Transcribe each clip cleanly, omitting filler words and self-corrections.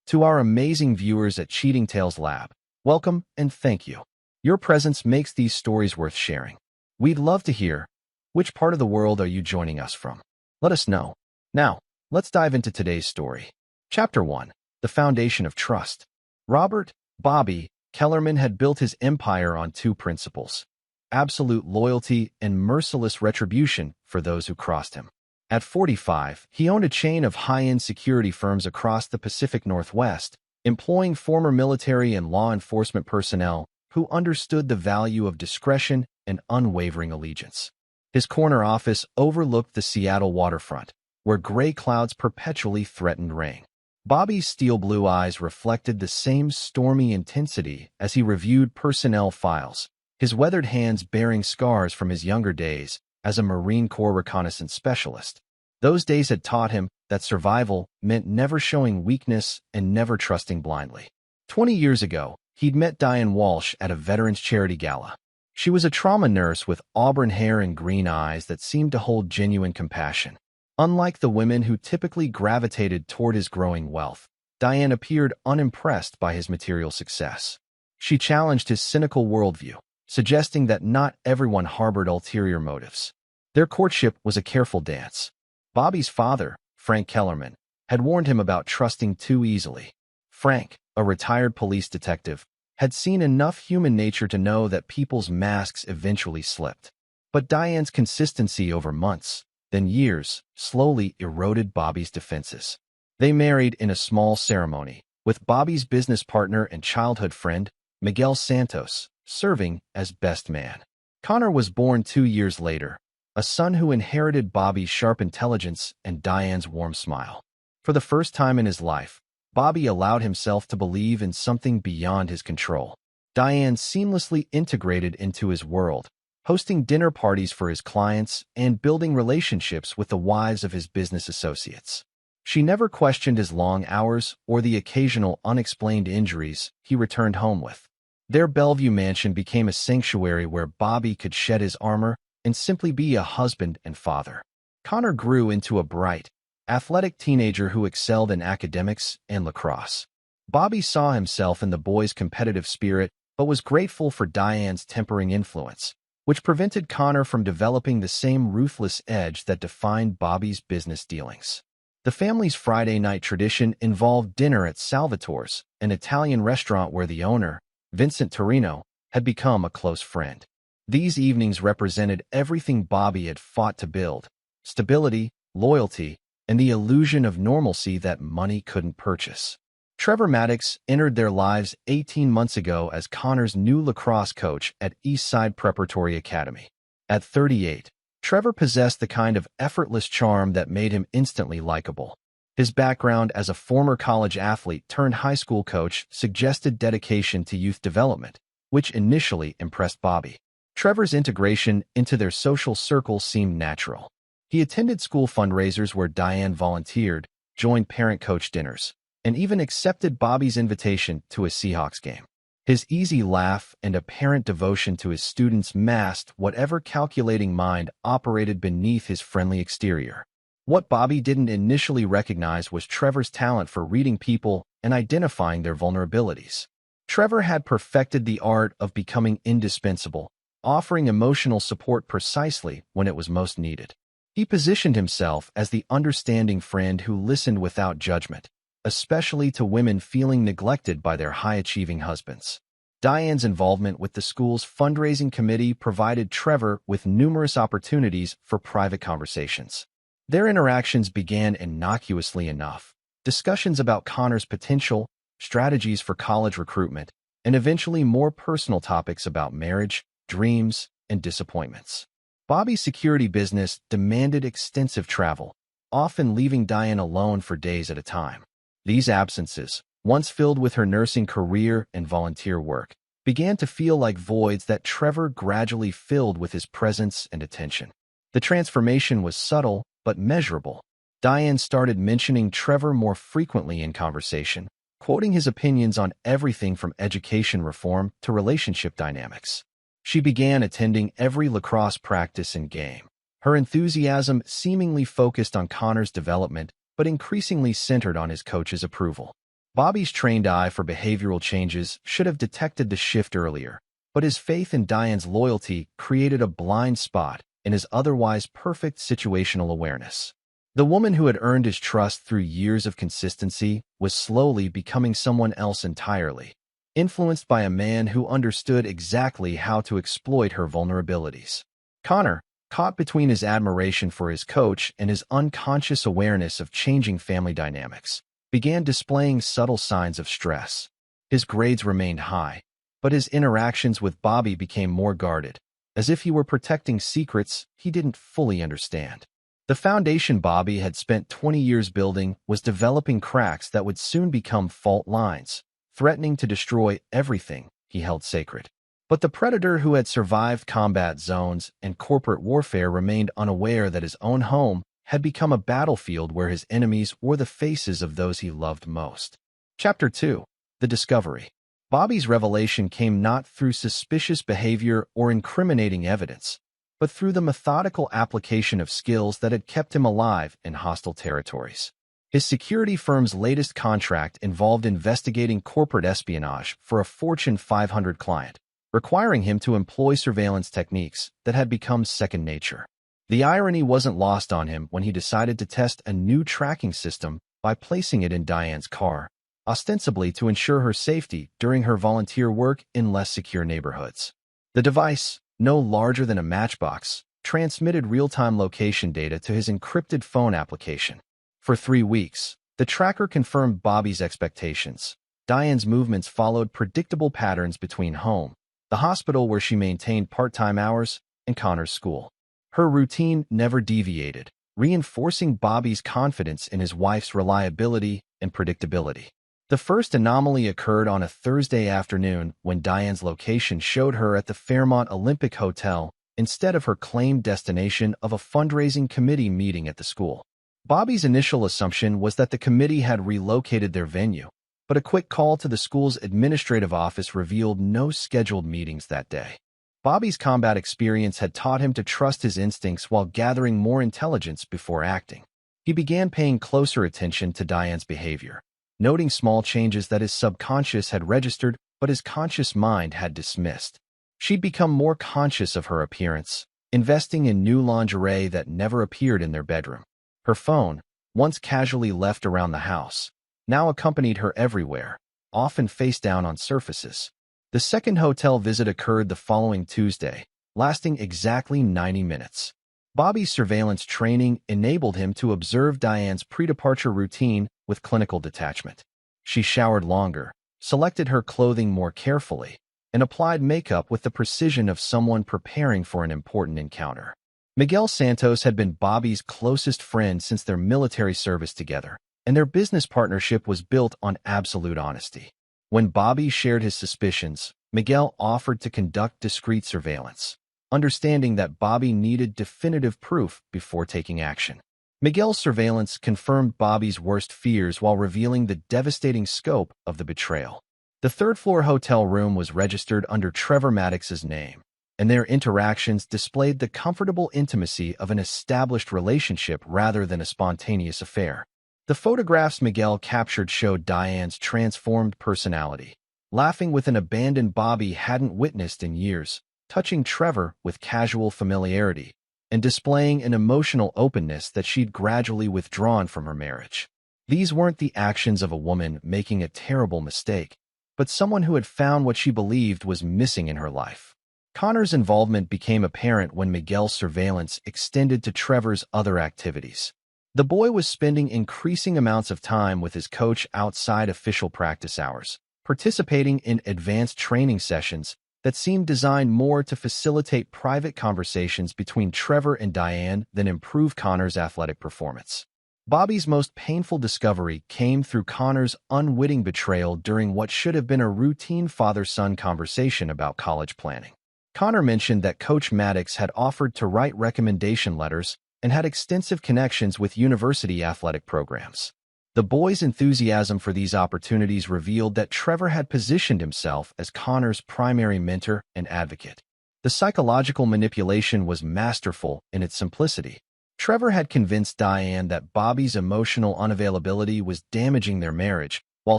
To our amazing viewers at Cheating Tales Lab, welcome and thank you. Your presence makes these stories worth sharing. We'd love to hear, which part of the world are you joining us from? Let us know. Now, let's dive into today's story. Chapter 1. The Foundation of Trust. Robert Bobby Kellerman had built his empire on two principles: absolute loyalty and merciless retribution for those who crossed him. At 45, he owned a chain of high-end security firms across the Pacific Northwest, employing former military and law enforcement personnel who understood the value of discretion and unwavering allegiance. His corner office overlooked the Seattle waterfront, where gray clouds perpetually threatened rain. Bobby's steel-blue eyes reflected the same stormy intensity as he reviewed personnel files, his weathered hands bearing scars from his younger days as a Marine Corps reconnaissance specialist. Those days had taught him that survival meant never showing weakness and never trusting blindly. 20 years ago, he'd met Diane Walsh at a veterans charity gala. She was a trauma nurse with auburn hair and green eyes that seemed to hold genuine compassion. Unlike the women who typically gravitated toward his growing wealth, Diane appeared unimpressed by his material success. She challenged his cynical worldview, suggesting that not everyone harbored ulterior motives. Their courtship was a careful dance. Bobby's father, Frank Kellerman, had warned him about trusting too easily. Frank, a retired police detective, had seen enough human nature to know that people's masks eventually slipped. But Diane's consistency over months, then years, slowly eroded Bobby's defenses. They married in a small ceremony, with Bobby's business partner and childhood friend, Miguel Santos, serving as best man. Connor was born 2 years later, a son who inherited Bobby's sharp intelligence and Diane's warm smile. For the first time in his life, Bobby allowed himself to believe in something beyond his control. Diane seamlessly integrated into his world, hosting dinner parties for his clients and building relationships with the wives of his business associates. She never questioned his long hours or the occasional unexplained injuries he returned home with. Their Bellevue mansion became a sanctuary where Bobby could shed his armor and simply be a husband and father. Connor grew into a bright, athletic teenager who excelled in academics and lacrosse. Bobby saw himself in the boy's competitive spirit but was grateful for Diane's tempering influence, which prevented Connor from developing the same ruthless edge that defined Bobby's business dealings. The family's Friday night tradition involved dinner at Salvatore's, an Italian restaurant where the owner, Vincent Torino, had become a close friend. These evenings represented everything Bobby had fought to build: stability, loyalty, and the illusion of normalcy that money couldn't purchase. Trevor Maddox entered their lives 18 months ago as Connor's new lacrosse coach at Eastside Preparatory Academy. At 38, Trevor possessed the kind of effortless charm that made him instantly likable. His background as a former college athlete turned high school coach suggested dedication to youth development, which initially impressed Bobby. Trevor's integration into their social circle seemed natural. He attended school fundraisers where Diane volunteered, joined parent-coach dinners, and even accepted Bobby's invitation to a Seahawks game. His easy laugh and apparent devotion to his students masked whatever calculating mind operated beneath his friendly exterior. What Bobby didn't initially recognize was Trevor's talent for reading people and identifying their vulnerabilities. Trevor had perfected the art of becoming indispensable, offering emotional support precisely when it was most needed. He positioned himself as the understanding friend who listened without judgment, especially to women feeling neglected by their high-achieving husbands. Diane's involvement with the school's fundraising committee provided Trevor with numerous opportunities for private conversations. Their interactions began innocuously enough: discussions about Connor's potential, strategies for college recruitment, and eventually more personal topics about marriage, dreams, and disappointments. Bobby's security business demanded extensive travel, often leaving Diane alone for days at a time. These absences, once filled with her nursing career and volunteer work, began to feel like voids that Trevor gradually filled with his presence and attention. The transformation was subtle but measurable. Diane started mentioning Trevor more frequently in conversation, quoting his opinions on everything from education reform to relationship dynamics. She began attending every lacrosse practice and game, her enthusiasm seemingly focused on Connor's development but increasingly centered on his coach's approval. Bobby's trained eye for behavioral changes should have detected the shift earlier, but his faith in Diane's loyalty created a blind spot in his otherwise perfect situational awareness. The woman who had earned his trust through years of consistency was slowly becoming someone else entirely, influenced by a man who understood exactly how to exploit her vulnerabilities. Connor, caught between his admiration for his coach and his unconscious awareness of changing family dynamics, began displaying subtle signs of stress. His grades remained high, but his interactions with Bobby became more guarded, as if he were protecting secrets he didn't fully understand. The foundation Bobby had spent 20 years building was developing cracks that would soon become fault lines, threatening to destroy everything he held sacred. But the predator who had survived combat zones and corporate warfare remained unaware that his own home had become a battlefield where his enemies were the faces of those he loved most. Chapter 2. The Discovery. Bobby's revelation came not through suspicious behavior or incriminating evidence, but through the methodical application of skills that had kept him alive in hostile territories. His security firm's latest contract involved investigating corporate espionage for a Fortune 500 client, requiring him to employ surveillance techniques that had become second nature. The irony wasn't lost on him when he decided to test a new tracking system by placing it in Diane's car, ostensibly to ensure her safety during her volunteer work in less secure neighborhoods. The device, no larger than a matchbox, transmitted real-time location data to his encrypted phone application. For 3 weeks, the tracker confirmed Bobby's expectations. Diane's movements followed predictable patterns between home, the hospital where she maintained part-time hours, and Connor's school. Her routine never deviated, reinforcing Bobby's confidence in his wife's reliability and predictability. The first anomaly occurred on a Thursday afternoon when Diane's location showed her at the Fairmont Olympic Hotel instead of her claimed destination of a fundraising committee meeting at the school. Bobby's initial assumption was that the committee had relocated their venue, but a quick call to the school's administrative office revealed no scheduled meetings that day. Bobby's combat experience had taught him to trust his instincts while gathering more intelligence before acting. He began paying closer attention to Diane's behavior, noting small changes that his subconscious had registered but his conscious mind had dismissed. She'd become more conscious of her appearance, investing in new lingerie that never appeared in their bedroom. Her phone, once casually left around the house, now accompanied her everywhere, often face down on surfaces. The second hotel visit occurred the following Tuesday, lasting exactly 90 minutes. Bobby's surveillance training enabled him to observe Diane's pre-departure routine with clinical detachment. She showered longer, selected her clothing more carefully, and applied makeup with the precision of someone preparing for an important encounter. Miguel Santos had been Bobby's closest friend since their military service together, and their business partnership was built on absolute honesty. When Bobby shared his suspicions, Miguel offered to conduct discreet surveillance, understanding that Bobby needed definitive proof before taking action. Miguel's surveillance confirmed Bobby's worst fears while revealing the devastating scope of the betrayal. The third-floor hotel room was registered under Trevor Maddox's name, and their interactions displayed the comfortable intimacy of an established relationship rather than a spontaneous affair. The photographs Miguel captured showed Diane's transformed personality, laughing with an abandon Bobby hadn't witnessed in years, touching Trevor with casual familiarity, and displaying an emotional openness that she'd gradually withdrawn from her marriage. These weren't the actions of a woman making a terrible mistake, but someone who had found what she believed was missing in her life. Connor's involvement became apparent when Miguel's surveillance extended to Trevor's other activities. The boy was spending increasing amounts of time with his coach outside official practice hours, participating in advanced training sessions that seemed designed more to facilitate private conversations between Trevor and Diane than improve Connor's athletic performance. Bobby's most painful discovery came through Connor's unwitting betrayal during what should have been a routine father-son conversation about college planning. Connor mentioned that Coach Maddox had offered to write recommendation letters and had extensive connections with university athletic programs. The boy's enthusiasm for these opportunities revealed that Trevor had positioned himself as Connor's primary mentor and advocate. The psychological manipulation was masterful in its simplicity. Trevor had convinced Diane that Bobby's emotional unavailability was damaging their marriage, while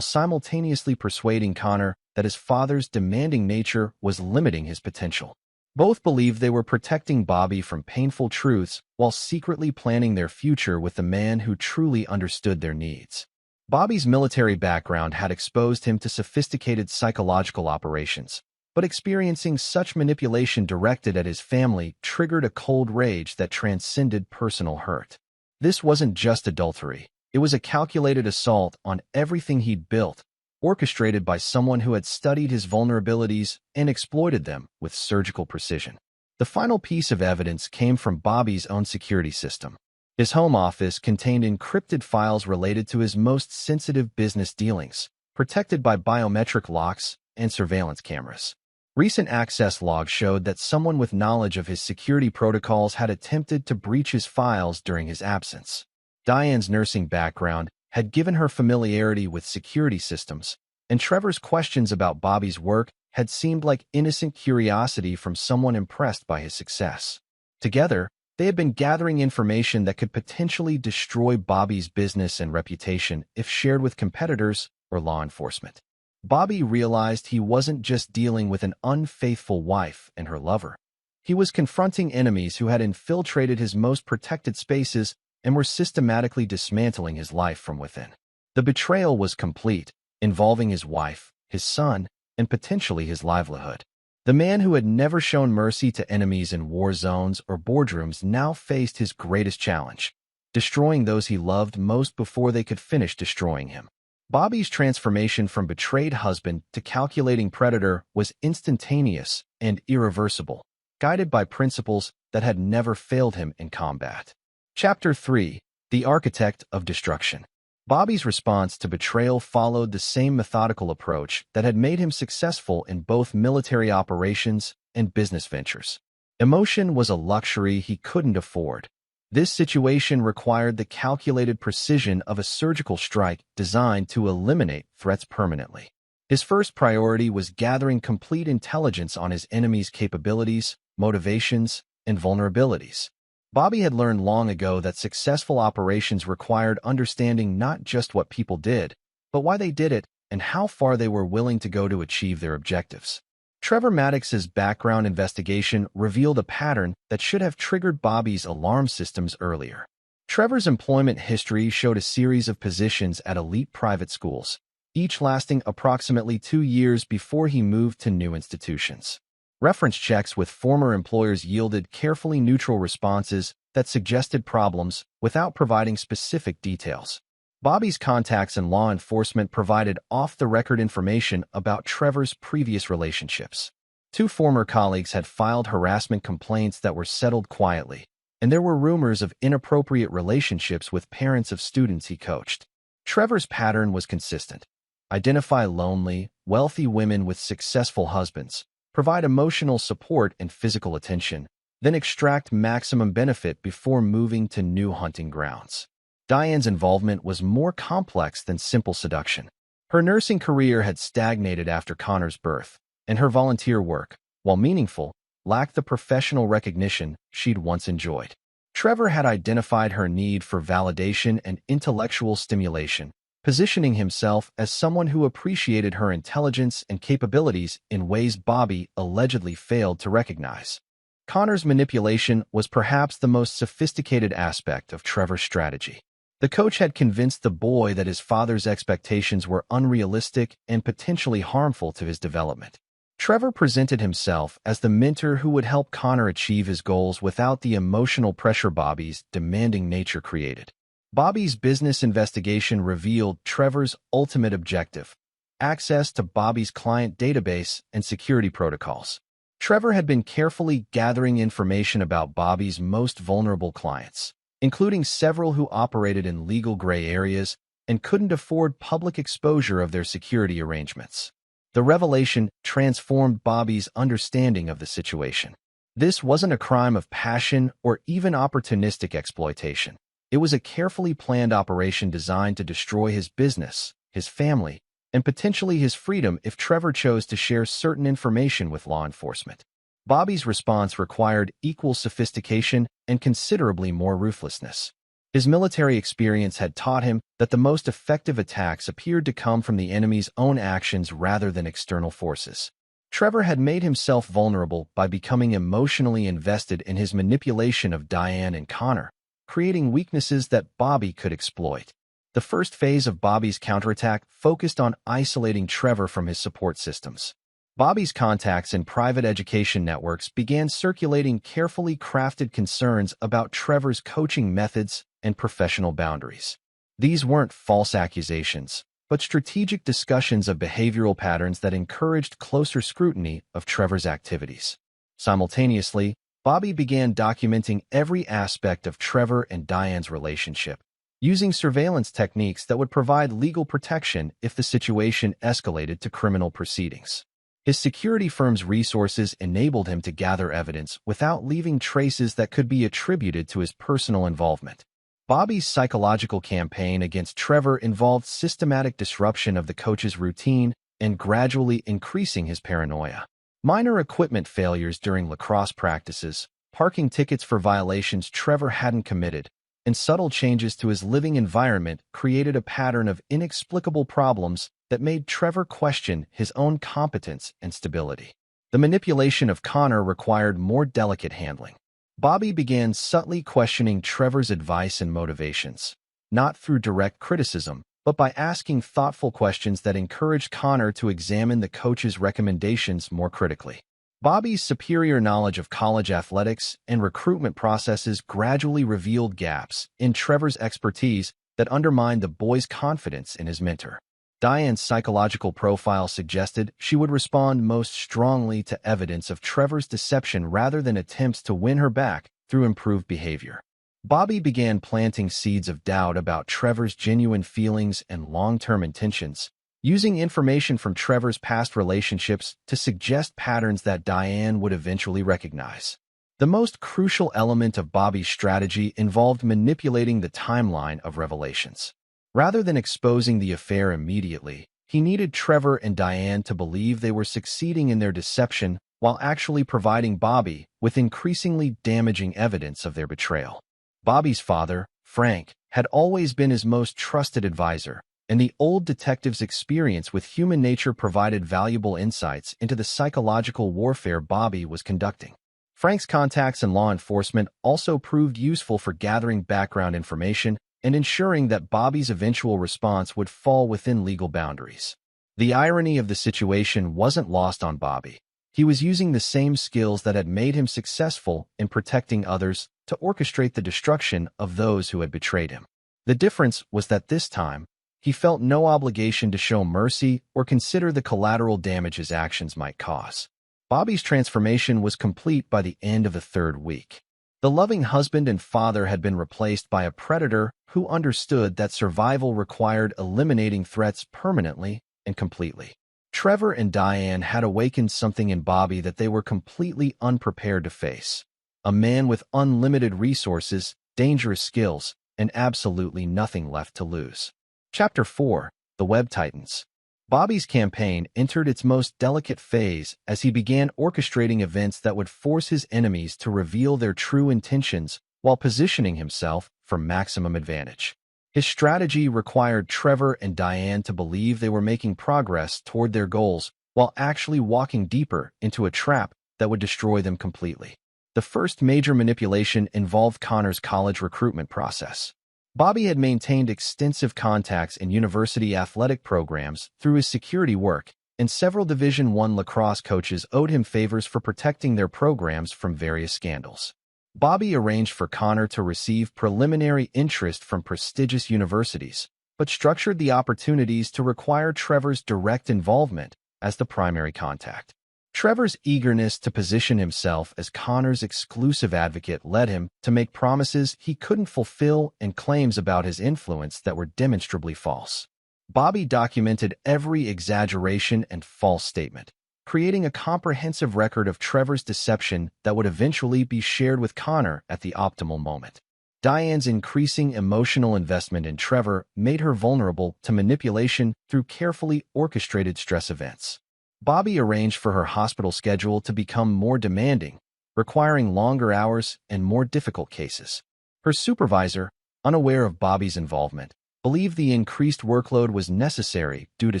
simultaneously persuading Connor that his father's demanding nature was limiting his potential. Both believed they were protecting Bobby from painful truths while secretly planning their future with the man who truly understood their needs. Bobby's military background had exposed him to sophisticated psychological operations, but experiencing such manipulation directed at his family triggered a cold rage that transcended personal hurt. This wasn't just adultery. It was a calculated assault on everything he'd built, orchestrated by someone who had studied his vulnerabilities and exploited them with surgical precision. The final piece of evidence came from Bobby's own security system. His home office contained encrypted files related to his most sensitive business dealings, protected by biometric locks and surveillance cameras. Recent access logs showed that someone with knowledge of his security protocols had attempted to breach his files during his absence. Diane's nursing background had given her familiarity with security systems, and Trevor's questions about Bobby's work had seemed like innocent curiosity from someone impressed by his success. Together, they had been gathering information that could potentially destroy Bobby's business and reputation if shared with competitors or law enforcement. Bobby realized he wasn't just dealing with an unfaithful wife and her lover. He was confronting enemies who had infiltrated his most protected spaces and were systematically dismantling his life from within. The betrayal was complete, involving his wife, his son, and potentially his livelihood. The man who had never shown mercy to enemies in war zones or boardrooms now faced his greatest challenge, destroying those he loved most before they could finish destroying him. Bobby's transformation from betrayed husband to calculating predator was instantaneous and irreversible, guided by principles that had never failed him in combat. Chapter 3: The Architect of Destruction. Bobby's response to betrayal followed the same methodical approach that had made him successful in both military operations and business ventures. Emotion was a luxury he couldn't afford. This situation required the calculated precision of a surgical strike designed to eliminate threats permanently. His first priority was gathering complete intelligence on his enemy's capabilities, motivations, and vulnerabilities. Bobby had learned long ago that successful operations required understanding not just what people did, but why they did it and how far they were willing to go to achieve their objectives. Trevor Maddox's background investigation revealed a pattern that should have triggered Bobby's alarm systems earlier. Trevor's employment history showed a series of positions at elite private schools, each lasting approximately 2 years before he moved to new institutions. Reference checks with former employers yielded carefully neutral responses that suggested problems without providing specific details. Bobby's contacts in law enforcement provided off-the-record information about Trevor's previous relationships. 2 former colleagues had filed harassment complaints that were settled quietly, and there were rumors of inappropriate relationships with parents of students he coached. Trevor's pattern was consistent: identify lonely, wealthy women with successful husbands, provide emotional support and physical attention, then extract maximum benefit before moving to new hunting grounds. Diane's involvement was more complex than simple seduction. Her nursing career had stagnated after Connor's birth, and her volunteer work, while meaningful, lacked the professional recognition she'd once enjoyed. Trevor had identified her need for validation and intellectual stimulation, positioning himself as someone who appreciated her intelligence and capabilities in ways Bobby allegedly failed to recognize. Connor's manipulation was perhaps the most sophisticated aspect of Trevor's strategy. The coach had convinced the boy that his father's expectations were unrealistic and potentially harmful to his development. Trevor presented himself as the mentor who would help Connor achieve his goals without the emotional pressure Bobby's demanding nature created. Bobby's business investigation revealed Trevor's ultimate objective: access to Bobby's client database and security protocols. Trevor had been carefully gathering information about Bobby's most vulnerable clients, including several who operated in legal gray areas and couldn't afford public exposure of their security arrangements. The revelation transformed Bobby's understanding of the situation. This wasn't a crime of passion or even opportunistic exploitation. It was a carefully planned operation designed to destroy his business, his family, and potentially his freedom if Trevor chose to share certain information with law enforcement. Bobby's response required equal sophistication and considerably more ruthlessness. His military experience had taught him that the most effective attacks appeared to come from the enemy's own actions rather than external forces. Trevor had made himself vulnerable by becoming emotionally invested in his manipulation of Diane and Connor, creating weaknesses that Bobby could exploit. The first phase of Bobby's counterattack focused on isolating Trevor from his support systems. Bobby's contacts in private education networks began circulating carefully crafted concerns about Trevor's coaching methods and professional boundaries. These weren't false accusations, but strategic discussions of behavioral patterns that encouraged closer scrutiny of Trevor's activities. Simultaneously, Bobby began documenting every aspect of Trevor and Diane's relationship, using surveillance techniques that would provide legal protection if the situation escalated to criminal proceedings. His security firm's resources enabled him to gather evidence without leaving traces that could be attributed to his personal involvement. Bobby's psychological campaign against Trevor involved systematic disruption of the coach's routine and gradually increasing his paranoia. Minor equipment failures during lacrosse practices, parking tickets for violations Trevor hadn't committed, and subtle changes to his living environment created a pattern of inexplicable problems that made Trevor question his own competence and stability. The manipulation of Connor required more delicate handling. Bobby began subtly questioning Trevor's advice and motivations, not through direct criticism, but by asking thoughtful questions that encouraged Connor to examine the coach's recommendations more critically. Bobby's superior knowledge of college athletics and recruitment processes gradually revealed gaps in Trevor's expertise that undermined the boy's confidence in his mentor. Diane's psychological profile suggested she would respond most strongly to evidence of Trevor's deception rather than attempts to win her back through improved behavior. Bobby began planting seeds of doubt about Trevor's genuine feelings and long-term intentions, using information from Trevor's past relationships to suggest patterns that Diane would eventually recognize. The most crucial element of Bobby's strategy involved manipulating the timeline of revelations. Rather than exposing the affair immediately, he needed Trevor and Diane to believe they were succeeding in their deception while actually providing Bobby with increasingly damaging evidence of their betrayal. Bobby's father, Frank, had always been his most trusted advisor, and the old detective's experience with human nature provided valuable insights into the psychological warfare Bobby was conducting. Frank's contacts in law enforcement also proved useful for gathering background information and ensuring that Bobby's eventual response would fall within legal boundaries. The irony of the situation wasn't lost on Bobby. He was using the same skills that had made him successful in protecting others to orchestrate the destruction of those who had betrayed him. The difference was that this time, he felt no obligation to show mercy or consider the collateral damage his actions might cause. Bobby's transformation was complete by the end of the third week. The loving husband and father had been replaced by a predator who understood that survival required eliminating threats permanently and completely. Trevor and Diane had awakened something in Bobby that they were completely unprepared to face. A man with unlimited resources, dangerous skills, and absolutely nothing left to lose. Chapter 4: The Web Titans. Bobby's campaign entered its most delicate phase as he began orchestrating events that would force his enemies to reveal their true intentions while positioning himself for maximum advantage. His strategy required Trevor and Diane to believe they were making progress toward their goals while actually walking deeper into a trap that would destroy them completely. The first major manipulation involved Connor's college recruitment process. Bobby had maintained extensive contacts in university athletic programs through his security work, and several Division I lacrosse coaches owed him favors for protecting their programs from various scandals. Bobby arranged for Connor to receive preliminary interest from prestigious universities, but structured the opportunities to require Trevor's direct involvement as the primary contact. Trevor's eagerness to position himself as Connor's exclusive advocate led him to make promises he couldn't fulfill and claims about his influence that were demonstrably false. Bobby documented every exaggeration and false statement, creating a comprehensive record of Trevor's deception that would eventually be shared with Connor at the optimal moment. Diane's increasing emotional investment in Trevor made her vulnerable to manipulation through carefully orchestrated stress events. Bobby arranged for her hospital schedule to become more demanding, requiring longer hours and more difficult cases. Her supervisor, unaware of Bobby's involvement, believed the increased workload was necessary due to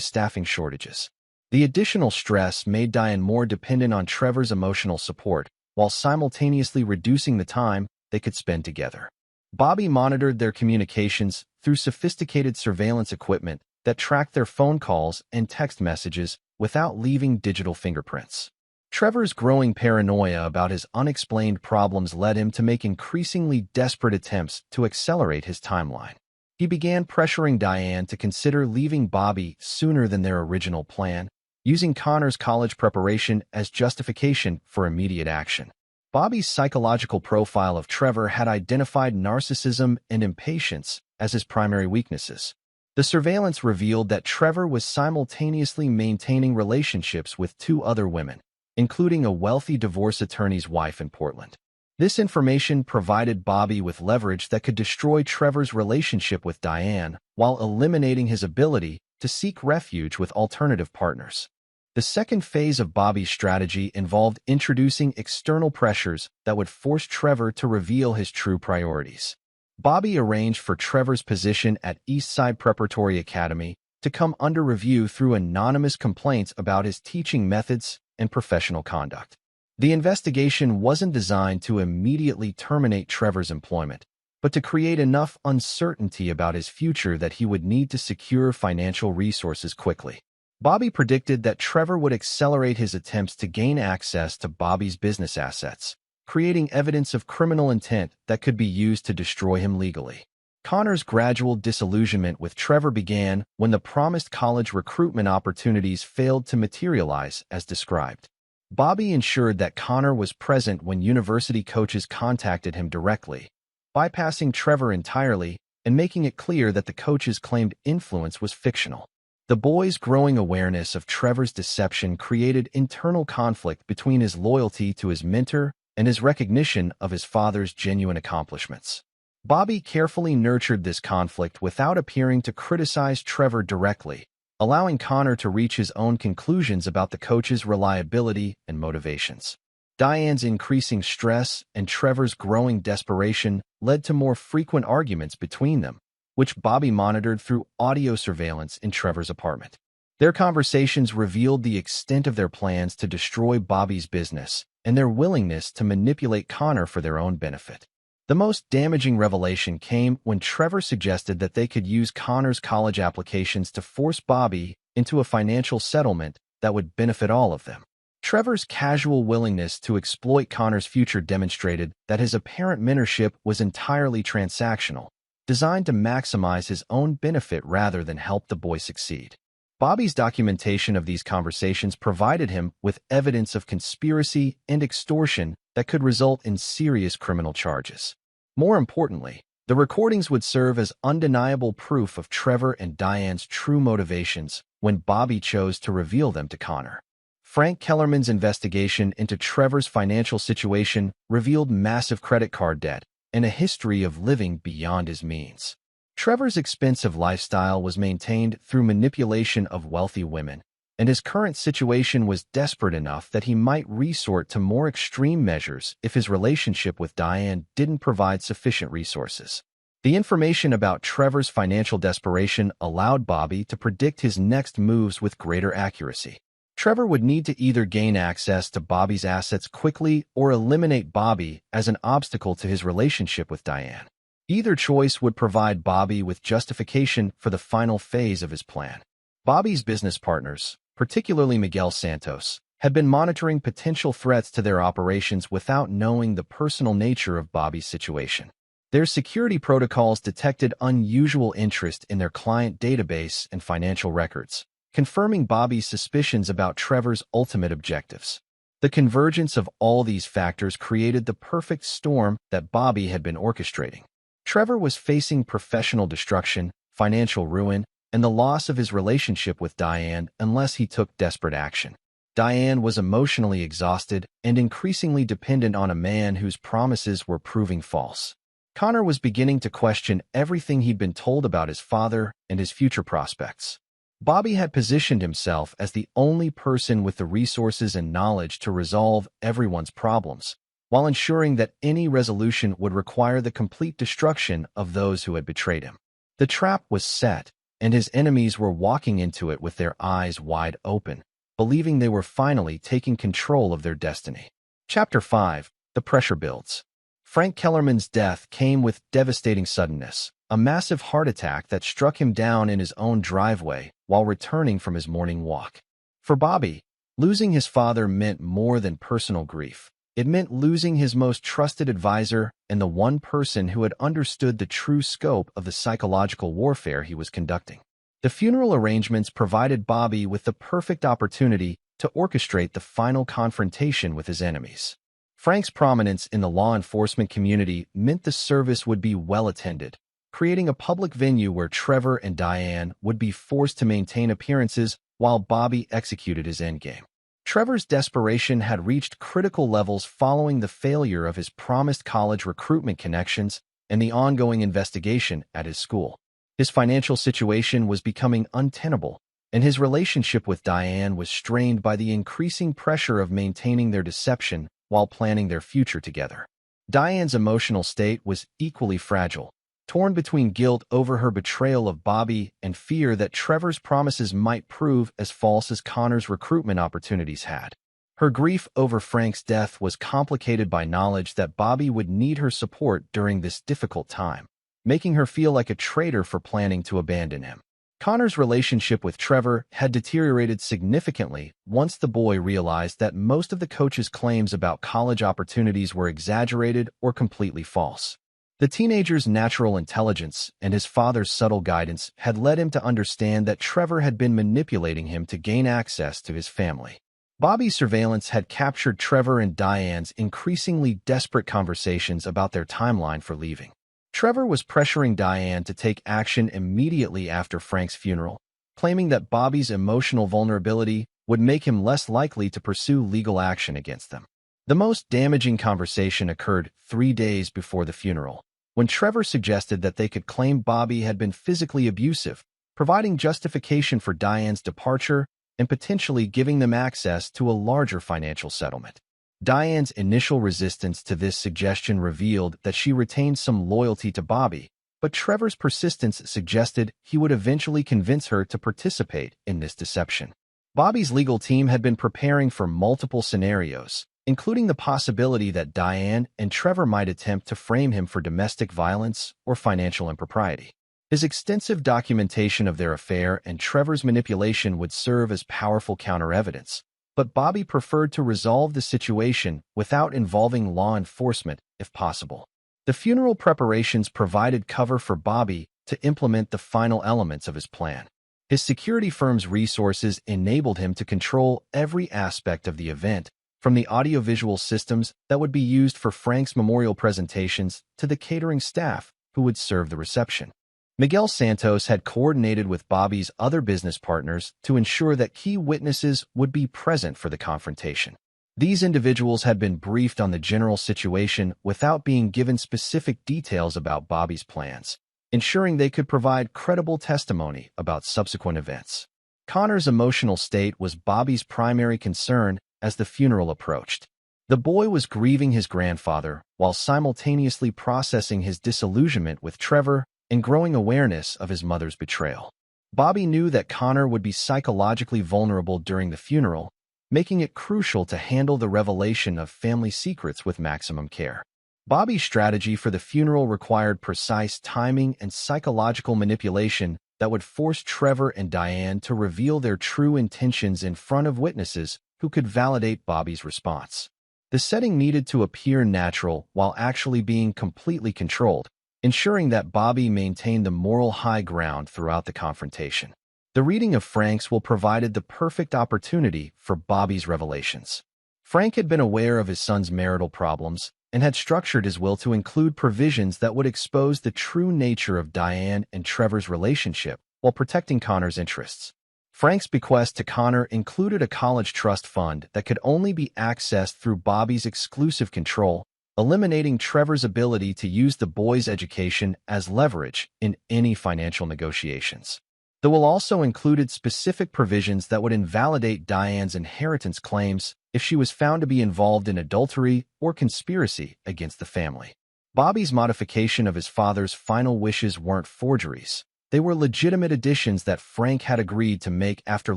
staffing shortages. The additional stress made Diane more dependent on Trevor's emotional support, while simultaneously reducing the time they could spend together. Bobby monitored their communications through sophisticated surveillance equipment that tracked their phone calls and text messages without leaving digital fingerprints. Trevor's growing paranoia about his unexplained problems led him to make increasingly desperate attempts to accelerate his timeline. He began pressuring Diane to consider leaving Bobby sooner than their original plan, using Connor's college preparation as justification for immediate action. Bobby's psychological profile of Trevor had identified narcissism and impatience as his primary weaknesses. The surveillance revealed that Trevor was simultaneously maintaining relationships with two other women, including a wealthy divorce attorney's wife in Portland. This information provided Bobby with leverage that could destroy Trevor's relationship with Diane while eliminating his ability to seek refuge with alternative partners. The second phase of Bobby's strategy involved introducing external pressures that would force Trevor to reveal his true priorities. Bobby arranged for Trevor's position at Eastside Preparatory Academy to come under review through anonymous complaints about his teaching methods and professional conduct. The investigation wasn't designed to immediately terminate Trevor's employment, but to create enough uncertainty about his future that he would need to secure financial resources quickly. Bobby predicted that Trevor would accelerate his attempts to gain access to Bobby's business assets, creating evidence of criminal intent that could be used to destroy him legally. Connor's gradual disillusionment with Trevor began when the promised college recruitment opportunities failed to materialize as described. Bobby ensured that Connor was present when university coaches contacted him directly, bypassing Trevor entirely and making it clear that the coaches' claimed influence was fictional. The boy's growing awareness of Trevor's deception created internal conflict between his loyalty to his mentor and his recognition of his father's genuine accomplishments. Bobby carefully nurtured this conflict without appearing to criticize Trevor directly, allowing Connor to reach his own conclusions about the coach's reliability and motivations. Diane's increasing stress and Trevor's growing desperation led to more frequent arguments between them, which Bobby monitored through audio surveillance in Trevor's apartment. Their conversations revealed the extent of their plans to destroy Bobby's business and their willingness to manipulate Connor for their own benefit. The most damaging revelation came when Trevor suggested that they could use Connor's college applications to force Bobby into a financial settlement that would benefit all of them. Trevor's casual willingness to exploit Connor's future demonstrated that his apparent mentorship was entirely transactional, designed to maximize his own benefit rather than help the boy succeed. Bobby's documentation of these conversations provided him with evidence of conspiracy and extortion that could result in serious criminal charges. More importantly, the recordings would serve as undeniable proof of Trevor and Diane's true motivations when Bobby chose to reveal them to Connor. Frank Kellerman's investigation into Trevor's financial situation revealed massive credit card debt and a history of living beyond his means. Trevor's expensive lifestyle was maintained through manipulation of wealthy women, and his current situation was desperate enough that he might resort to more extreme measures if his relationship with Diane didn't provide sufficient resources. The information about Trevor's financial desperation allowed Bobby to predict his next moves with greater accuracy. Trevor would need to either gain access to Bobby's assets quickly or eliminate Bobby as an obstacle to his relationship with Diane. Either choice would provide Bobby with justification for the final phase of his plan. Bobby's business partners, particularly Miguel Santos, had been monitoring potential threats to their operations without knowing the personal nature of Bobby's situation. Their security protocols detected unusual interest in their client database and financial records, confirming Bobby's suspicions about Trevor's ultimate objectives. The convergence of all these factors created the perfect storm that Bobby had been orchestrating. Trevor was facing professional destruction, financial ruin, and the loss of his relationship with Diane unless he took desperate action. Diane was emotionally exhausted and increasingly dependent on a man whose promises were proving false. Connor was beginning to question everything he'd been told about his father and his future prospects. Bobby had positioned himself as the only person with the resources and knowledge to resolve everyone's problems, while ensuring that any resolution would require the complete destruction of those who had betrayed him. The trap was set, and his enemies were walking into it with their eyes wide open, believing they were finally taking control of their destiny. Chapter 5. The Pressure Builds. Frank Kellerman's death came with devastating suddenness, a massive heart attack that struck him down in his own driveway while returning from his morning walk. For Bobby, losing his father meant more than personal grief. It meant losing his most trusted advisor and the one person who had understood the true scope of the psychological warfare he was conducting. The funeral arrangements provided Bobby with the perfect opportunity to orchestrate the final confrontation with his enemies. Frank's prominence in the law enforcement community meant the service would be well attended, creating a public venue where Trevor and Diane would be forced to maintain appearances while Bobby executed his endgame. Trevor's desperation had reached critical levels following the failure of his promised college recruitment connections and the ongoing investigation at his school. His financial situation was becoming untenable, and his relationship with Diane was strained by the increasing pressure of maintaining their deception while planning their future together. Diane's emotional state was equally fragile, torn between guilt over her betrayal of Bobby and fear that Trevor's promises might prove as false as Connor's recruitment opportunities had. Her grief over Frank's death was complicated by knowledge that Bobby would need her support during this difficult time, making her feel like a traitor for planning to abandon him. Connor's relationship with Trevor had deteriorated significantly once the boy realized that most of the coach's claims about college opportunities were exaggerated or completely false. The teenager's natural intelligence and his father's subtle guidance had led him to understand that Trevor had been manipulating him to gain access to his family. Bobby's surveillance had captured Trevor and Diane's increasingly desperate conversations about their timeline for leaving. Trevor was pressuring Diane to take action immediately after Frank's funeral, claiming that Bobby's emotional vulnerability would make him less likely to pursue legal action against them. The most damaging conversation occurred 3 days before the funeral, when Trevor suggested that they could claim Bobby had been physically abusive, providing justification for Diane's departure and potentially giving them access to a larger financial settlement. Diane's initial resistance to this suggestion revealed that she retained some loyalty to Bobby, but Trevor's persistence suggested he would eventually convince her to participate in this deception. Bobby's legal team had been preparing for multiple scenarios, including the possibility that Diane and Trevor might attempt to frame him for domestic violence or financial impropriety. His extensive documentation of their affair and Trevor's manipulation would serve as powerful counter-evidence, but Bobby preferred to resolve the situation without involving law enforcement if possible. The funeral preparations provided cover for Bobby to implement the final elements of his plan. His security firm's resources enabled him to control every aspect of the event, from the audiovisual systems that would be used for Frank's memorial presentations to the catering staff who would serve the reception. Miguel Santos had coordinated with Bobby's other business partners to ensure that key witnesses would be present for the confrontation. These individuals had been briefed on the general situation without being given specific details about Bobby's plans, ensuring they could provide credible testimony about subsequent events. Connor's emotional state was Bobby's primary concern as the funeral approached. The boy was grieving his grandfather while simultaneously processing his disillusionment with Trevor and growing awareness of his mother's betrayal. Bobby knew that Connor would be psychologically vulnerable during the funeral, making it crucial to handle the revelation of family secrets with maximum care. Bobby's strategy for the funeral required precise timing and psychological manipulation that would force Trevor and Diane to reveal their true intentions in front of witnesses who could validate Bobby's response. The setting needed to appear natural while actually being completely controlled, ensuring that Bobby maintained the moral high ground throughout the confrontation. The reading of Frank's will provided the perfect opportunity for Bobby's revelations. Frank had been aware of his son's marital problems and had structured his will to include provisions that would expose the true nature of Diane and Trevor's relationship while protecting Connor's interests. Frank's bequest to Connor included a college trust fund that could only be accessed through Bobby's exclusive control, eliminating Trevor's ability to use the boy's education as leverage in any financial negotiations. The will also included specific provisions that would invalidate Diane's inheritance claims if she was found to be involved in adultery or conspiracy against the family. Bobby's modification of his father's final wishes weren't forgeries. They were legitimate additions that Frank had agreed to make after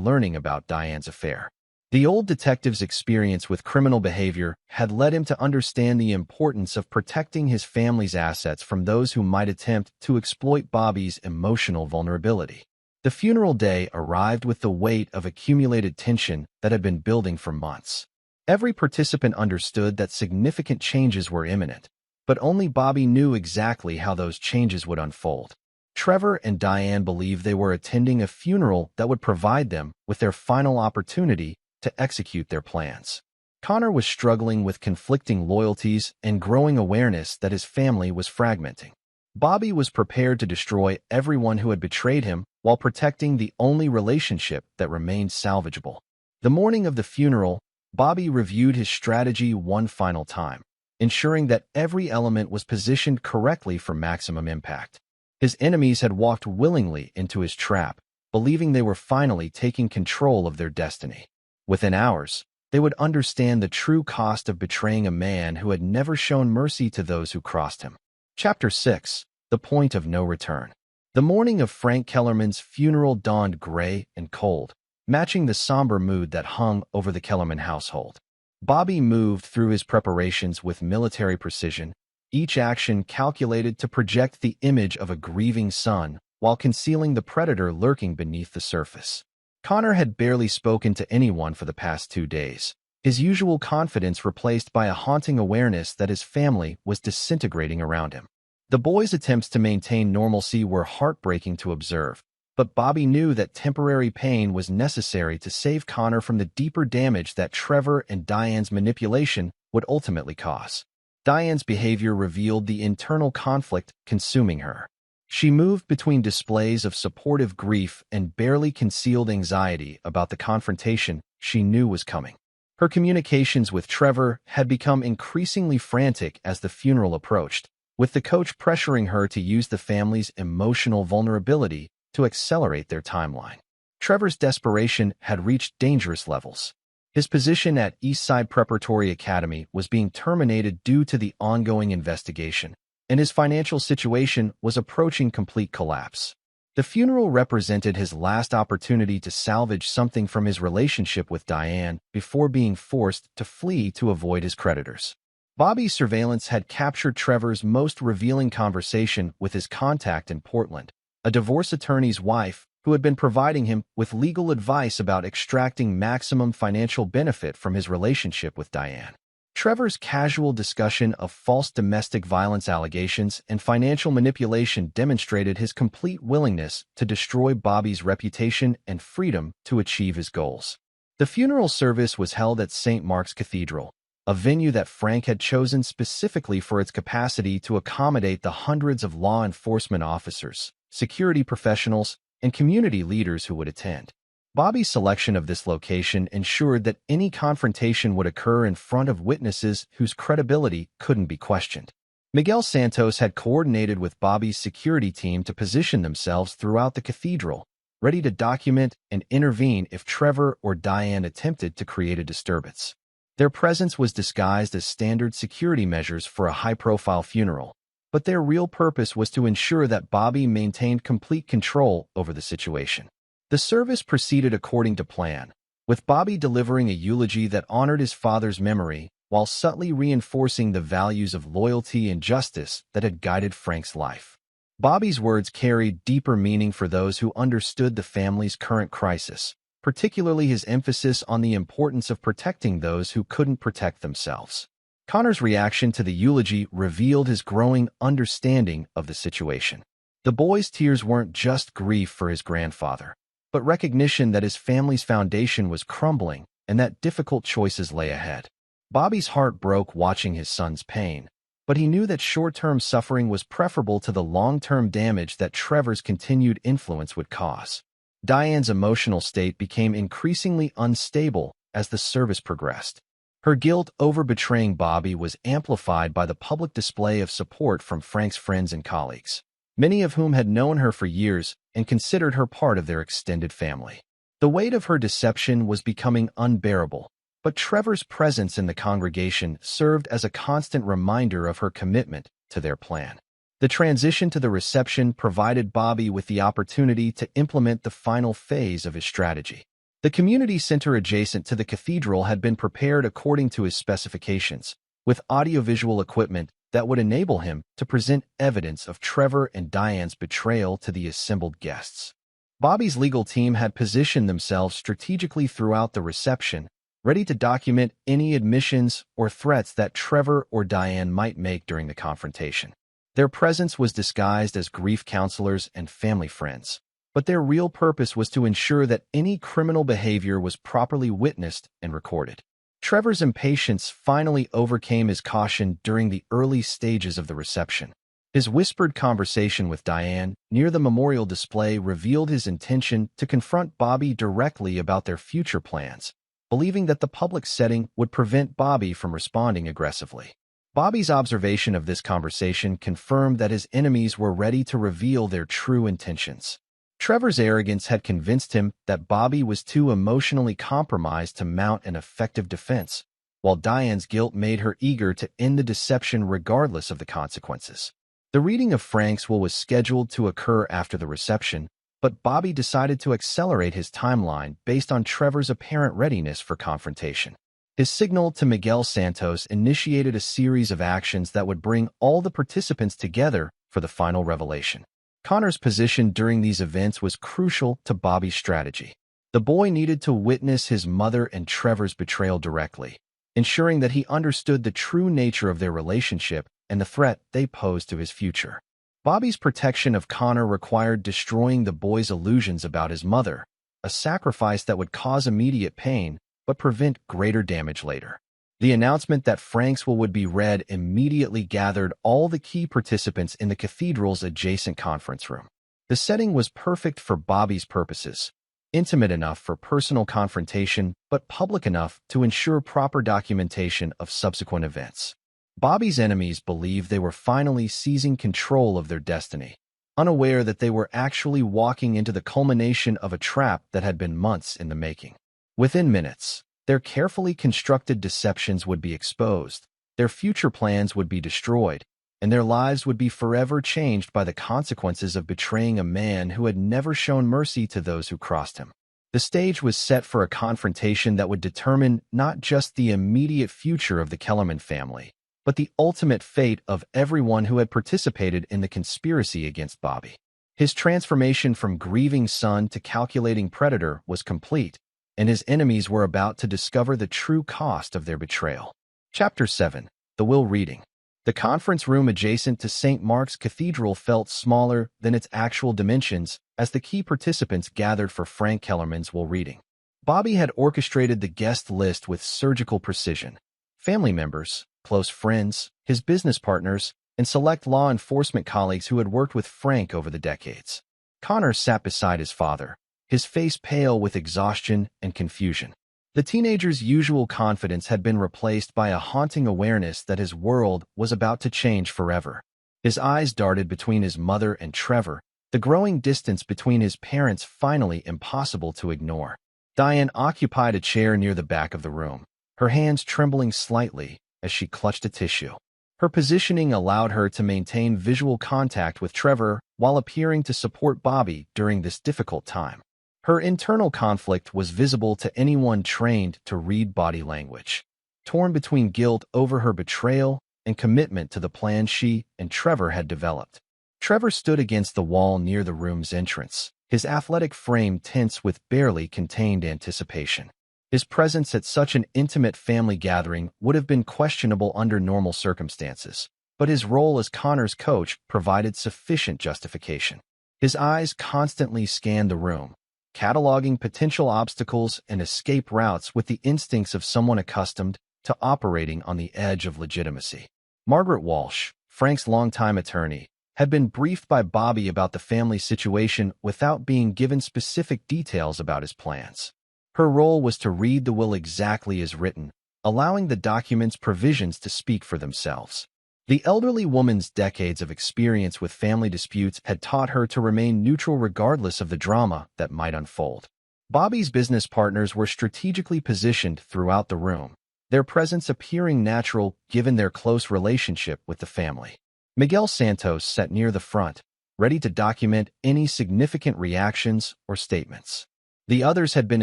learning about Diane's affair. The old detective's experience with criminal behavior had led him to understand the importance of protecting his family's assets from those who might attempt to exploit Bobby's emotional vulnerability. The funeral day arrived with the weight of accumulated tension that had been building for months. Every participant understood that significant changes were imminent, but only Bobby knew exactly how those changes would unfold. Trevor and Diane believed they were attending a funeral that would provide them with their final opportunity to execute their plans. Connor was struggling with conflicting loyalties and growing awareness that his family was fragmenting. Bobby was prepared to destroy everyone who had betrayed him while protecting the only relationship that remained salvageable. The morning of the funeral, Bobby reviewed his strategy one final time, ensuring that every element was positioned correctly for maximum impact. His enemies had walked willingly into his trap, believing they were finally taking control of their destiny. Within hours, they would understand the true cost of betraying a man who had never shown mercy to those who crossed him. Chapter 6. The Point of No Return. The morning of Frank Kellerman's funeral dawned gray and cold, matching the somber mood that hung over the Kellerman household. Bobby moved through his preparations with military precision, each action calculated to project the image of a grieving son while concealing the predator lurking beneath the surface. Connor had barely spoken to anyone for the past 2 days, his usual confidence replaced by a haunting awareness that his family was disintegrating around him. The boys' attempts to maintain normalcy were heartbreaking to observe, but Bobby knew that temporary pain was necessary to save Connor from the deeper damage that Trevor and Diane's manipulation would ultimately cause. Diane's behavior revealed the internal conflict consuming her. She moved between displays of supportive grief and barely concealed anxiety about the confrontation she knew was coming. Her communications with Trevor had become increasingly frantic as the funeral approached, with the coach pressuring her to use the family's emotional vulnerability to accelerate their timeline. Trevor's desperation had reached dangerous levels. His position at Eastside Preparatory Academy was being terminated due to the ongoing investigation, and his financial situation was approaching complete collapse. The funeral represented his last opportunity to salvage something from his relationship with Diane before being forced to flee to avoid his creditors. Bobby's surveillance had captured Trevor's most revealing conversation with his contact in Portland, a divorce attorney's wife who had been providing him with legal advice about extracting maximum financial benefit from his relationship with Diane. Trevor's casual discussion of false domestic violence allegations and financial manipulation demonstrated his complete willingness to destroy Bobby's reputation and freedom to achieve his goals. The funeral service was held at St. Mark's Cathedral, a venue that Frank had chosen specifically for its capacity to accommodate the hundreds of law enforcement officers, security professionals, and community leaders who would attend. Bobby's selection of this location ensured that any confrontation would occur in front of witnesses whose credibility couldn't be questioned. Miguel Santos had coordinated with Bobby's security team to position themselves throughout the cathedral, ready to document and intervene if Trevor or Diane attempted to create a disturbance. Their presence was disguised as standard security measures for a high-profile funeral, but their real purpose was to ensure that Bobby maintained complete control over the situation. The service proceeded according to plan, with Bobby delivering a eulogy that honored his father's memory while subtly reinforcing the values of loyalty and justice that had guided Frank's life. Bobby's words carried deeper meaning for those who understood the family's current crisis, particularly his emphasis on the importance of protecting those who couldn't protect themselves. Connor's reaction to the eulogy revealed his growing understanding of the situation. The boy's tears weren't just grief for his grandfather, but recognition that his family's foundation was crumbling and that difficult choices lay ahead. Bobby's heart broke watching his son's pain, but he knew that short-term suffering was preferable to the long-term damage that Trevor's continued influence would cause. Diane's emotional state became increasingly unstable as the service progressed. Her guilt over betraying Bobby was amplified by the public display of support from Frank's friends and colleagues. many of whom had known her for years and considered her part of their extended family. The weight of her deception was becoming unbearable, but Trevor's presence in the congregation served as a constant reminder of her commitment to their plan. The transition to the reception provided Bobby with the opportunity to implement the final phase of his strategy. The community center adjacent to the cathedral had been prepared according to his specifications, with audiovisual equipment that would enable him to present evidence of Trevor and Diane's betrayal to the assembled guests. Bobby's legal team had positioned themselves strategically throughout the reception, ready to document any admissions or threats that Trevor or Diane might make during the confrontation. Their presence was disguised as grief counselors and family friends, but their real purpose was to ensure that any criminal behavior was properly witnessed and recorded. Trevor's impatience finally overcame his caution during the early stages of the reception. His whispered conversation with Diane near the memorial display revealed his intention to confront Bobby directly about their future plans, believing that the public setting would prevent Bobby from responding aggressively. Bobby's observation of this conversation confirmed that his enemies were ready to reveal their true intentions. Trevor's arrogance had convinced him that Bobby was too emotionally compromised to mount an effective defense, while Diane's guilt made her eager to end the deception regardless of the consequences. The reading of Frank's will was scheduled to occur after the reception, but Bobby decided to accelerate his timeline based on Trevor's apparent readiness for confrontation. His signal to Miguel Santos initiated a series of actions that would bring all the participants together for the final revelation. Connor's position during these events was crucial to Bobby's strategy. The boy needed to witness his mother and Trevor's betrayal directly, ensuring that he understood the true nature of their relationship and the threat they posed to his future. Bobby's protection of Connor required destroying the boy's illusions about his mother, a sacrifice that would cause immediate pain but prevent greater damage later. The announcement that Frank's will would be read immediately gathered all the key participants in the cathedral's adjacent conference room. The setting was perfect for Bobby's purposes, intimate enough for personal confrontation, but public enough to ensure proper documentation of subsequent events. Bobby's enemies believed they were finally seizing control of their destiny, unaware that they were actually walking into the culmination of a trap that had been months in the making. Within minutes, their carefully constructed deceptions would be exposed, their future plans would be destroyed, and their lives would be forever changed by the consequences of betraying a man who had never shown mercy to those who crossed him. The stage was set for a confrontation that would determine not just the immediate future of the Kellerman family, but the ultimate fate of everyone who had participated in the conspiracy against Bobby. His transformation from grieving son to calculating predator was complete, and his enemies were about to discover the true cost of their betrayal. Chapter 7. The Will Reading. The conference room adjacent to St. Mark's Cathedral felt smaller than its actual dimensions as the key participants gathered for Frank Kellerman's will reading. Bobby had orchestrated the guest list with surgical precision. Family members, close friends, his business partners, and select law enforcement colleagues who had worked with Frank over the decades. Connor sat beside his father, his face pale with exhaustion and confusion. The teenager's usual confidence had been replaced by a haunting awareness that his world was about to change forever. His eyes darted between his mother and Trevor, the growing distance between his parents finally impossible to ignore. Diane occupied a chair near the back of the room, her hands trembling slightly as she clutched a tissue. Her positioning allowed her to maintain visual contact with Trevor while appearing to support Bobby during this difficult time. Her internal conflict was visible to anyone trained to read body language. Torn between guilt over her betrayal and commitment to the plan she and Trevor had developed. Trevor stood against the wall near the room's entrance, his athletic frame tense with barely contained anticipation. His presence at such an intimate family gathering would have been questionable under normal circumstances, but his role as Connor's coach provided sufficient justification. His eyes constantly scanned the room, cataloging potential obstacles and escape routes with the instincts of someone accustomed to operating on the edge of legitimacy. Margaret Walsh, Frank's longtime attorney, had been briefed by Bobby about the family situation without being given specific details about his plans. Her role was to read the will exactly as written, allowing the document's provisions to speak for themselves. The elderly woman's decades of experience with family disputes had taught her to remain neutral regardless of the drama that might unfold. Bobby's business partners were strategically positioned throughout the room, their presence appearing natural given their close relationship with the family. Miguel Santos sat near the front, ready to document any significant reactions or statements. The others had been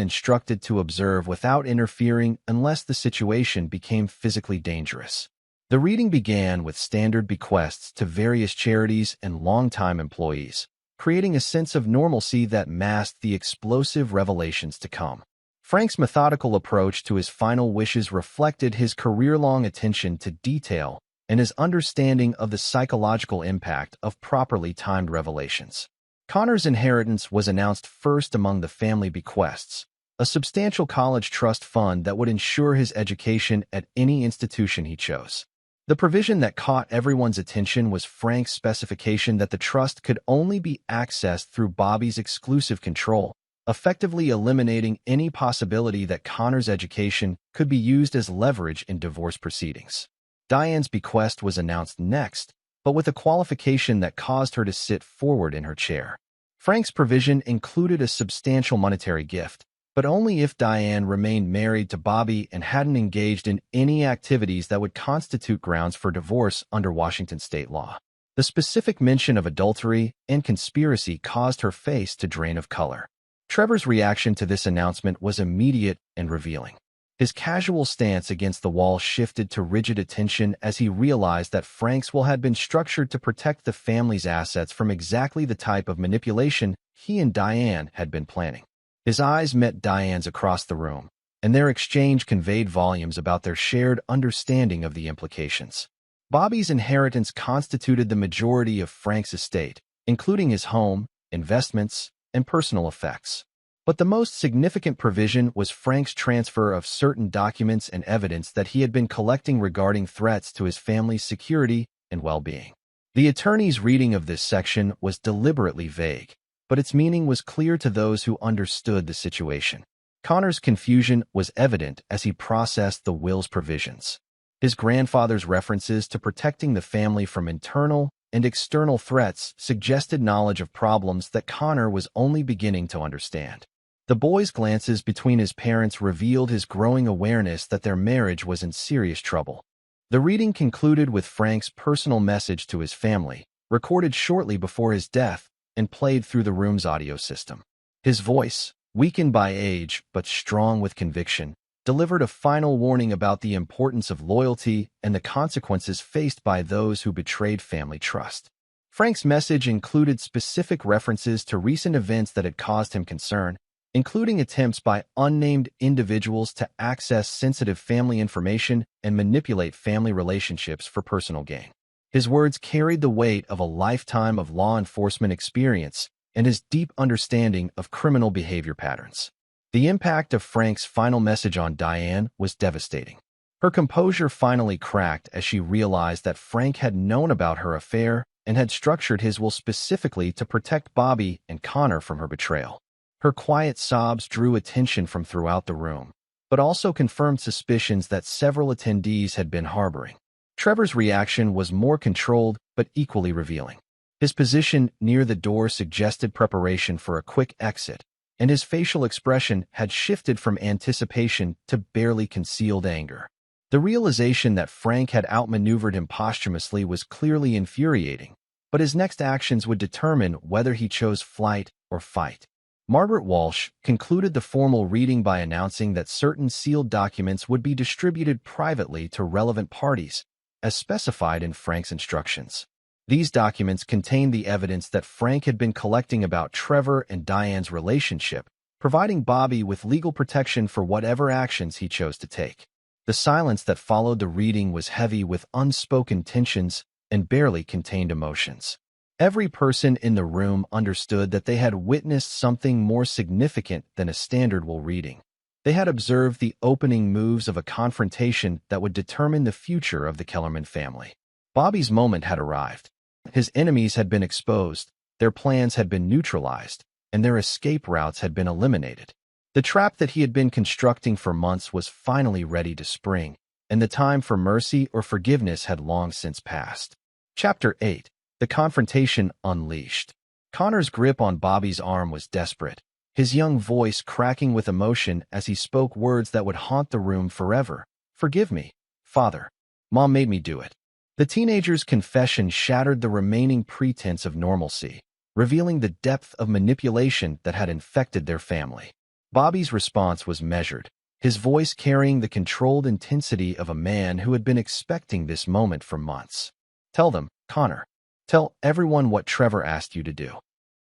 instructed to observe without interfering unless the situation became physically dangerous. The reading began with standard bequests to various charities and longtime employees, creating a sense of normalcy that masked the explosive revelations to come. Frank's methodical approach to his final wishes reflected his career-long attention to detail and his understanding of the psychological impact of properly timed revelations. Connor's inheritance was announced first among the family bequests, a substantial college trust fund that would ensure his education at any institution he chose. The provision that caught everyone's attention was Frank's specification that the trust could only be accessed through Bobby's exclusive control, effectively eliminating any possibility that Connor's education could be used as leverage in divorce proceedings. Diane's bequest was announced next, but with a qualification that caused her to sit forward in her chair. Frank's provision included a substantial monetary gift, but only if Diane remained married to Bobby and hadn't engaged in any activities that would constitute grounds for divorce under Washington state law. The specific mention of adultery and conspiracy caused her face to drain of color. Trevor's reaction to this announcement was immediate and revealing. His casual stance against the wall shifted to rigid attention as he realized that Frank's will had been structured to protect the family's assets from exactly the type of manipulation he and Diane had been planning. His eyes met Diane's across the room, and their exchange conveyed volumes about their shared understanding of the implications. Bobby's inheritance constituted the majority of Frank's estate, including his home, investments, and personal effects. But the most significant provision was Frank's transfer of certain documents and evidence that he had been collecting regarding threats to his family's security and well-being. The attorney's reading of this section was deliberately vague, but its meaning was clear to those who understood the situation. Connor's confusion was evident as he processed the will's provisions. His grandfather's references to protecting the family from internal and external threats suggested knowledge of problems that Connor was only beginning to understand. The boy's glances between his parents revealed his growing awareness that their marriage was in serious trouble. The reading concluded with Frank's personal message to his family, recorded shortly before his death, and played through the room's audio system. His voice, weakened by age but strong with conviction, delivered a final warning about the importance of loyalty and the consequences faced by those who betrayed family trust. Frank's message included specific references to recent events that had caused him concern, including attempts by unnamed individuals to access sensitive family information and manipulate family relationships for personal gain. His words carried the weight of a lifetime of law enforcement experience and his deep understanding of criminal behavior patterns. The impact of Frank's final message on Diane was devastating. Her composure finally cracked as she realized that Frank had known about her affair and had structured his will specifically to protect Bobby and Connor from her betrayal. Her quiet sobs drew attention from throughout the room, but also confirmed suspicions that several attendees had been harboring. Trevor's reaction was more controlled but equally revealing. His position near the door suggested preparation for a quick exit, and his facial expression had shifted from anticipation to barely concealed anger. The realization that Frank had outmaneuvered him posthumously was clearly infuriating, but his next actions would determine whether he chose flight or fight. Margaret Walsh concluded the formal reading by announcing that certain sealed documents would be distributed privately to relevant parties, as specified in Frank's instructions. These documents contained the evidence that Frank had been collecting about Trevor and Diane's relationship, providing Bobby with legal protection for whatever actions he chose to take. The silence that followed the reading was heavy with unspoken tensions and barely contained emotions. Every person in the room understood that they had witnessed something more significant than a standard will reading. They had observed the opening moves of a confrontation that would determine the future of the Kellerman family. Bobby's moment had arrived. His enemies had been exposed, their plans had been neutralized, and their escape routes had been eliminated. The trap that he had been constructing for months was finally ready to spring, and the time for mercy or forgiveness had long since passed. Chapter 8. The Confrontation Unleashed. Connor's grip on Bobby's arm was desperate, his young voice cracking with emotion as he spoke words that would haunt the room forever. "Forgive me, Father. Mom made me do it." The teenager's confession shattered the remaining pretense of normalcy, revealing the depth of manipulation that had infected their family. Bobby's response was measured, his voice carrying the controlled intensity of a man who had been expecting this moment for months. "Tell them, Connor. Tell everyone what Trevor asked you to do."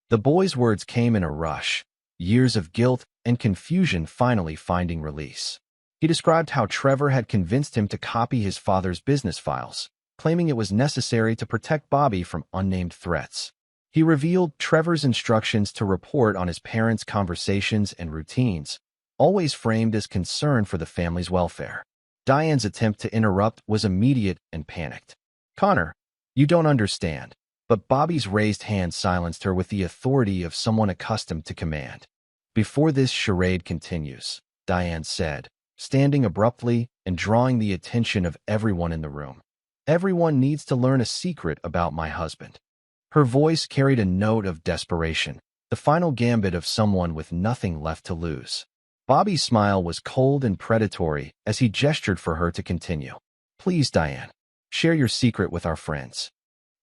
The boy's words came in a rush, years of guilt and confusion finally finding release. He described how Trevor had convinced him to copy his father's business files, claiming it was necessary to protect Bobby from unnamed threats. He revealed Trevor's instructions to report on his parents' conversations and routines, always framed as concern for the family's welfare. Diane's attempt to interrupt was immediate and panicked. "Connor, you don't understand." But Bobby's raised hand silenced her with the authority of someone accustomed to command. "Before this charade continues," Diane said, standing abruptly and drawing the attention of everyone in the room. "Everyone needs to learn a secret about my husband." Her voice carried a note of desperation, the final gambit of someone with nothing left to lose. Bobby's smile was cold and predatory as he gestured for her to continue. "Please, Diane, share your secret with our friends."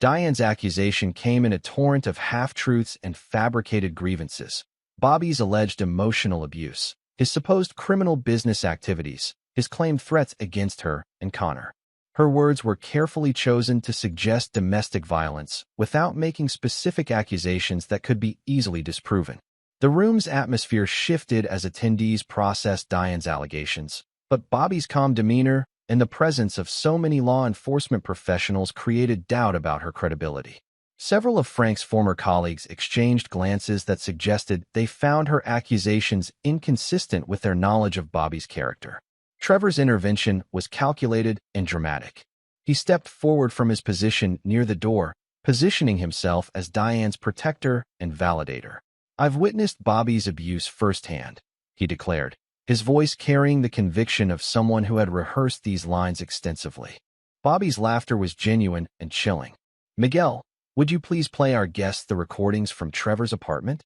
Diane's accusation came in a torrent of half-truths and fabricated grievances. Bobby's alleged emotional abuse, his supposed criminal business activities, his claimed threats against her and Connor. Her words were carefully chosen to suggest domestic violence without making specific accusations that could be easily disproven. The room's atmosphere shifted as attendees processed Diane's allegations, but Bobby's calm demeanor and the presence of so many law enforcement professionals created doubt about her credibility. Several of Frank's former colleagues exchanged glances that suggested they found her accusations inconsistent with their knowledge of Bobby's character. Trevor's intervention was calculated and dramatic. He stepped forward from his position near the door, positioning himself as Diane's protector and validator. "I've witnessed Bobby's abuse firsthand," he declared, his voice carrying the conviction of someone who had rehearsed these lines extensively. Bobby's laughter was genuine and chilling. "Miguel, would you please play our guests the recordings from Trevor's apartment?"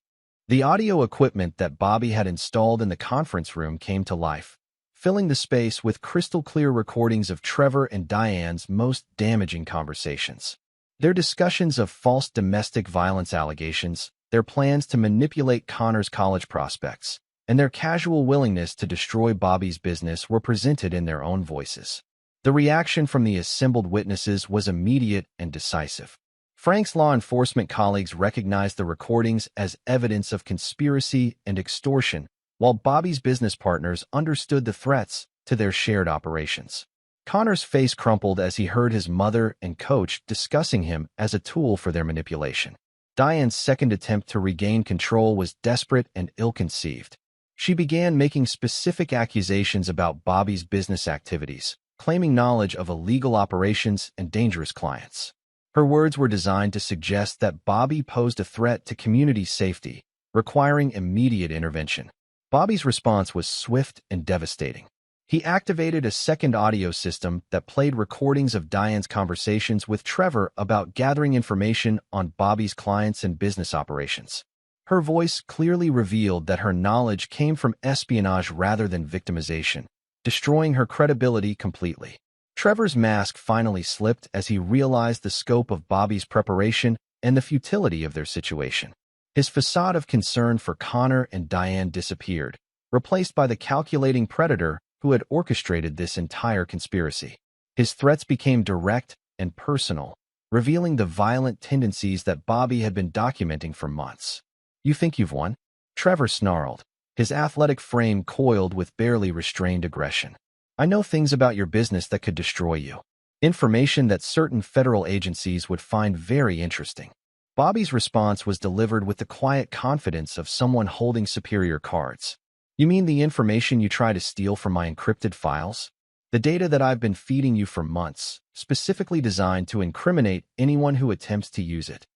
The audio equipment that Bobby had installed in the conference room came to life, filling the space with crystal-clear recordings of Trevor and Diane's most damaging conversations. Their discussions of false domestic violence allegations, their plans to manipulate Connor's college prospects, and their casual willingness to destroy Bobby's business were presented in their own voices. The reaction from the assembled witnesses was immediate and decisive. Frank's law enforcement colleagues recognized the recordings as evidence of conspiracy and extortion, while Bobby's business partners understood the threats to their shared operations. Connor's face crumpled as he heard his mother and coach discussing him as a tool for their manipulation. Diane's second attempt to regain control was desperate and ill-conceived. She began making specific accusations about Bobby's business activities, claiming knowledge of illegal operations and dangerous clients. Her words were designed to suggest that Bobby posed a threat to community safety, requiring immediate intervention. Bobby's response was swift and devastating. He activated a second audio system that played recordings of Diane's conversations with Trevor about gathering information on Bobby's clients and business operations. Her voice clearly revealed that her knowledge came from espionage rather than victimization, destroying her credibility completely. Trevor's mask finally slipped as he realized the scope of Bobby's preparation and the futility of their situation. His facade of concern for Connor and Diane disappeared, replaced by the calculating predator who had orchestrated this entire conspiracy. His threats became direct and personal, revealing the violent tendencies that Bobby had been documenting for months. "You think you've won?" Trevor snarled, his athletic frame coiled with barely restrained aggression. "I know things about your business that could destroy you. Information that certain federal agencies would find very interesting." Bobby's response was delivered with the quiet confidence of someone holding superior cards. "You mean the information you try to steal from my encrypted files? The data that I've been feeding you for months, specifically designed to incriminate anyone who attempts to use it."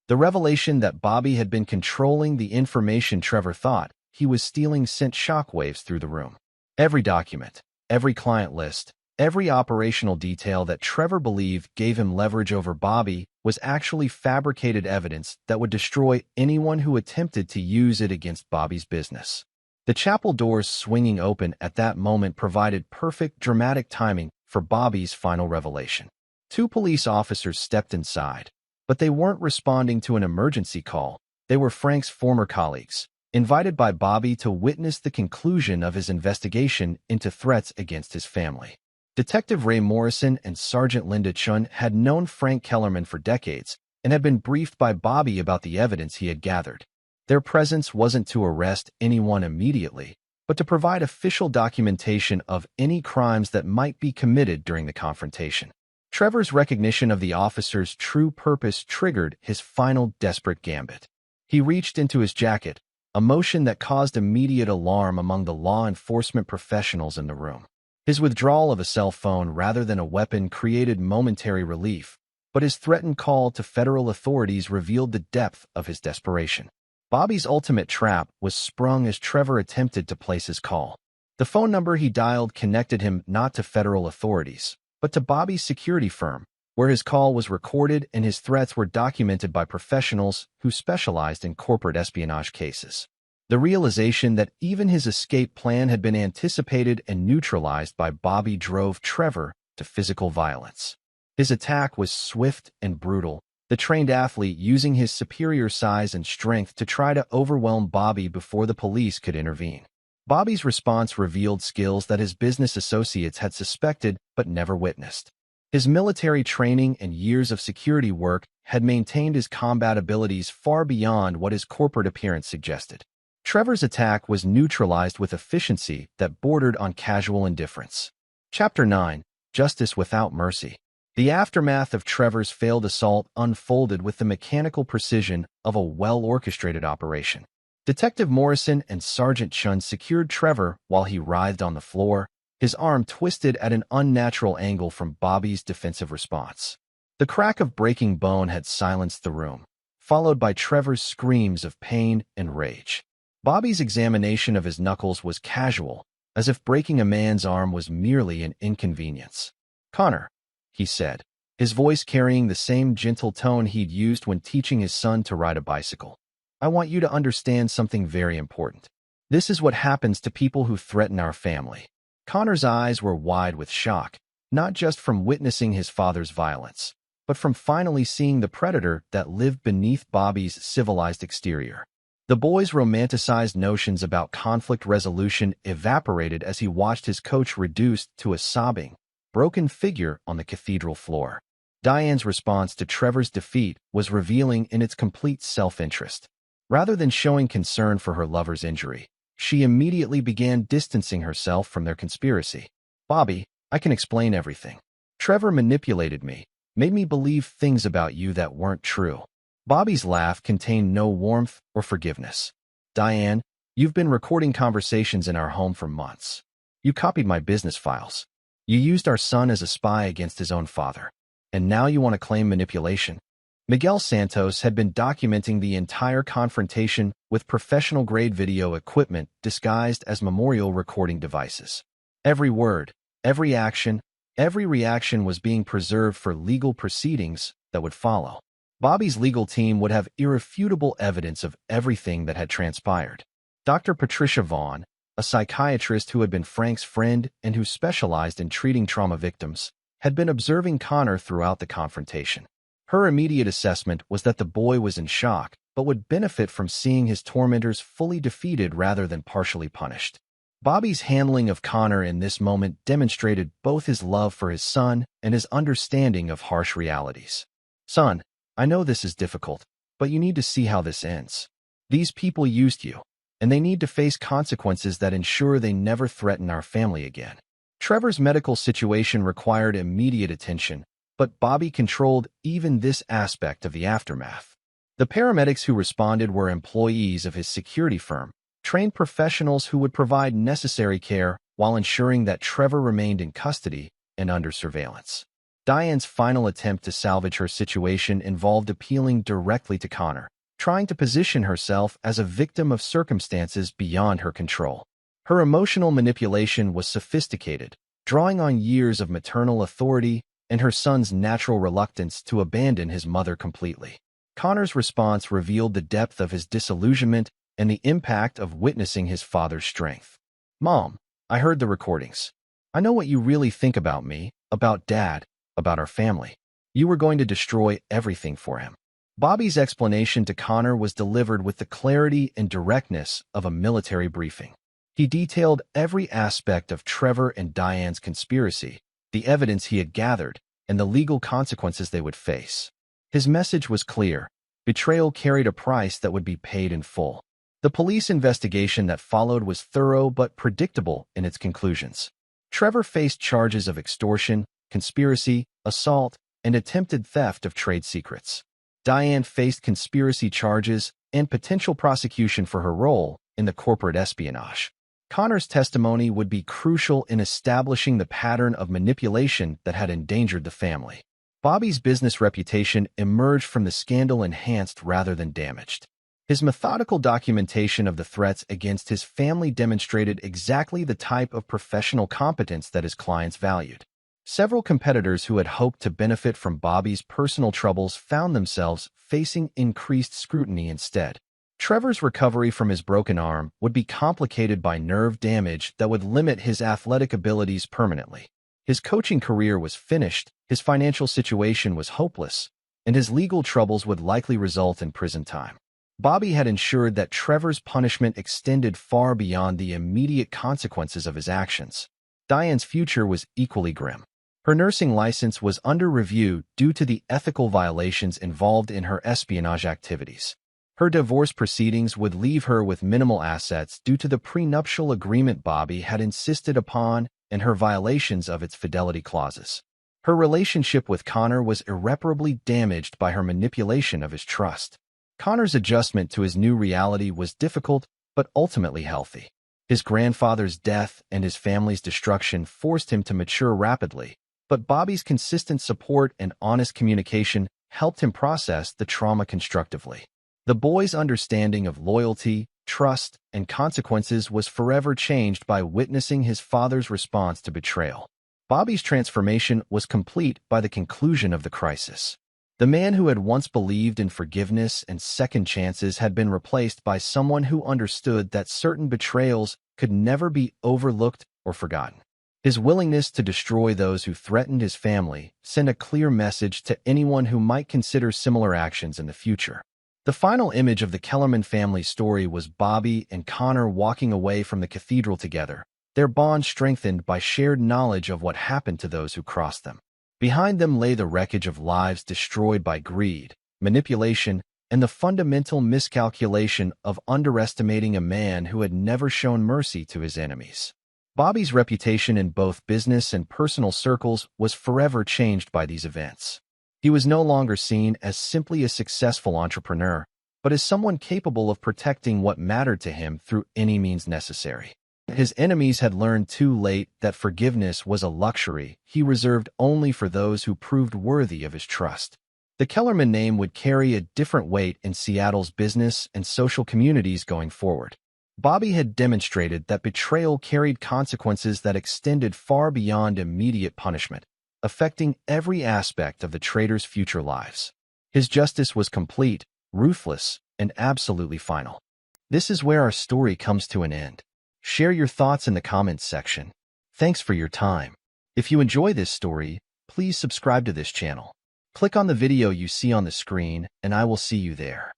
The revelation that Bobby had been controlling the information Trevor thought he was stealing sent shockwaves through the room. Every document, every client list, Every operational detail that Trevor believed gave him leverage over Bobby was actually fabricated evidence that would destroy anyone who attempted to use it against Bobby's business. The chapel doors swinging open at that moment provided perfect dramatic timing for Bobby's final revelation. Two police officers stepped inside, but they weren't responding to an emergency call. They were Frank's former colleagues, invited by Bobby to witness the conclusion of his investigation into threats against his family. Detective Ray Morrison and Sergeant Linda Chun had known Frank Kellerman for decades and had been briefed by Bobby about the evidence he had gathered. Their presence wasn't to arrest anyone immediately, but to provide official documentation of any crimes that might be committed during the confrontation. Trevor's recognition of the officer's true purpose triggered his final desperate gambit. He reached into his jacket, a motion that caused immediate alarm among the law enforcement professionals in the room. His withdrawal of a cell phone rather than a weapon created momentary relief, but his threatened call to federal authorities revealed the depth of his desperation. Bobby's ultimate trap was sprung as Trevor attempted to place his call. The phone number he dialed connected him not to federal authorities, but to Bobby's security firm, where his call was recorded and his threats were documented by professionals who specialized in corporate espionage cases. The realization that even his escape plan had been anticipated and neutralized by Bobby drove Trevor to physical violence. His attack was swift and brutal, the trained athlete using his superior size and strength to try to overwhelm Bobby before the police could intervene. Bobby's response revealed skills that his business associates had suspected but never witnessed. His military training and years of security work had maintained his combat abilities far beyond what his corporate appearance suggested. Trevor's attack was neutralized with efficiency that bordered on casual indifference. Chapter 9: Justice Without Mercy. The aftermath of Trevor's failed assault unfolded with the mechanical precision of a well-orchestrated operation. Detective Morrison and Sergeant Chun secured Trevor while he writhed on the floor, his arm twisted at an unnatural angle from Bobby's defensive response. The crack of breaking bone had silenced the room, followed by Trevor's screams of pain and rage. Bobby's examination of his knuckles was casual, as if breaking a man's arm was merely an inconvenience. "Connor," he said, his voice carrying the same gentle tone he'd used when teaching his son to ride a bicycle. "I want you to understand something very important. This is what happens to people who threaten our family." Connor's eyes were wide with shock, not just from witnessing his father's violence, but from finally seeing the predator that lived beneath Bobby's civilized exterior. The boy's romanticized notions about conflict resolution evaporated as he watched his coach reduced to a sobbing, broken figure on the cathedral floor. Diane's response to Trevor's defeat was revealing in its complete self-interest. Rather than showing concern for her lover's injury, she immediately began distancing herself from their conspiracy. "Bobby, I can explain everything. Trevor manipulated me, made me believe things about you that weren't true." Bobby's laugh contained no warmth or forgiveness. "Diane, you've been recording conversations in our home for months. You copied my business files. You used our son as a spy against his own father. And now you want to claim manipulation?" Miguel Santos had been documenting the entire confrontation with professional-grade video equipment disguised as memorial recording devices. Every word, every action, every reaction was being preserved for legal proceedings that would follow. Bobby's legal team would have irrefutable evidence of everything that had transpired. Dr. Patricia Vaughn, a psychiatrist who had been Frank's friend and who specialized in treating trauma victims, had been observing Connor throughout the confrontation. Her immediate assessment was that the boy was in shock, but would benefit from seeing his tormentors fully defeated rather than partially punished. Bobby's handling of Connor in this moment demonstrated both his love for his son and his understanding of harsh realities. "Son, I know this is difficult, but you need to see how this ends. These people used you, and they need to face consequences that ensure they never threaten our family again." Trevor's medical situation required immediate attention, but Bobby controlled even this aspect of the aftermath. The paramedics who responded were employees of his security firm, trained professionals who would provide necessary care while ensuring that Trevor remained in custody and under surveillance. Diane's final attempt to salvage her situation involved appealing directly to Connor, trying to position herself as a victim of circumstances beyond her control. Her emotional manipulation was sophisticated, drawing on years of maternal authority and her son's natural reluctance to abandon his mother completely. Connor's response revealed the depth of his disillusionment and the impact of witnessing his father's strength. "Mom, I heard the recordings. I know what you really think about me, about Dad, about our family. You were going to destroy everything for him." Bobby's explanation to Connor was delivered with the clarity and directness of a military briefing. He detailed every aspect of Trevor and Diane's conspiracy, the evidence he had gathered, and the legal consequences they would face. His message was clear. Betrayal carried a price that would be paid in full. The police investigation that followed was thorough but predictable in its conclusions. Trevor faced charges of extortion, conspiracy, assault, and attempted theft of trade secrets. Diane faced conspiracy charges and potential prosecution for her role in the corporate espionage. Connor's testimony would be crucial in establishing the pattern of manipulation that had endangered the family. Bobby's business reputation emerged from the scandal enhanced rather than damaged. His methodical documentation of the threats against his family demonstrated exactly the type of professional competence that his clients valued. Several competitors who had hoped to benefit from Bobby's personal troubles found themselves facing increased scrutiny instead. Trevor's recovery from his broken arm would be complicated by nerve damage that would limit his athletic abilities permanently. His coaching career was finished, his financial situation was hopeless, and his legal troubles would likely result in prison time. Bobby had ensured that Trevor's punishment extended far beyond the immediate consequences of his actions. Diane's future was equally grim. Her nursing license was under review due to the ethical violations involved in her espionage activities. Her divorce proceedings would leave her with minimal assets due to the prenuptial agreement Bobby had insisted upon and her violations of its fidelity clauses. Her relationship with Connor was irreparably damaged by her manipulation of his trust. Connor's adjustment to his new reality was difficult but ultimately healthy. His grandfather's death and his family's destruction forced him to mature rapidly, but Bobby's consistent support and honest communication helped him process the trauma constructively. The boy's understanding of loyalty, trust, and consequences was forever changed by witnessing his father's response to betrayal. Bobby's transformation was complete by the conclusion of the crisis. The man who had once believed in forgiveness and second chances had been replaced by someone who understood that certain betrayals could never be overlooked or forgotten. His willingness to destroy those who threatened his family sent a clear message to anyone who might consider similar actions in the future. The final image of the Kellerman family story was Bobby and Connor walking away from the cathedral together, their bond strengthened by shared knowledge of what happened to those who crossed them. Behind them lay the wreckage of lives destroyed by greed, manipulation, and the fundamental miscalculation of underestimating a man who had never shown mercy to his enemies. Bobby's reputation in both business and personal circles was forever changed by these events. He was no longer seen as simply a successful entrepreneur, but as someone capable of protecting what mattered to him through any means necessary. His enemies had learned too late that forgiveness was a luxury he reserved only for those who proved worthy of his trust. The Kellerman name would carry a different weight in Seattle's business and social communities going forward. Bobby had demonstrated that betrayal carried consequences that extended far beyond immediate punishment, affecting every aspect of the traitors' future lives. His justice was complete, ruthless, and absolutely final. This is where our story comes to an end. Share your thoughts in the comments section. Thanks for your time. If you enjoy this story, please subscribe to this channel. Click on the video you see on the screen, and I will see you there.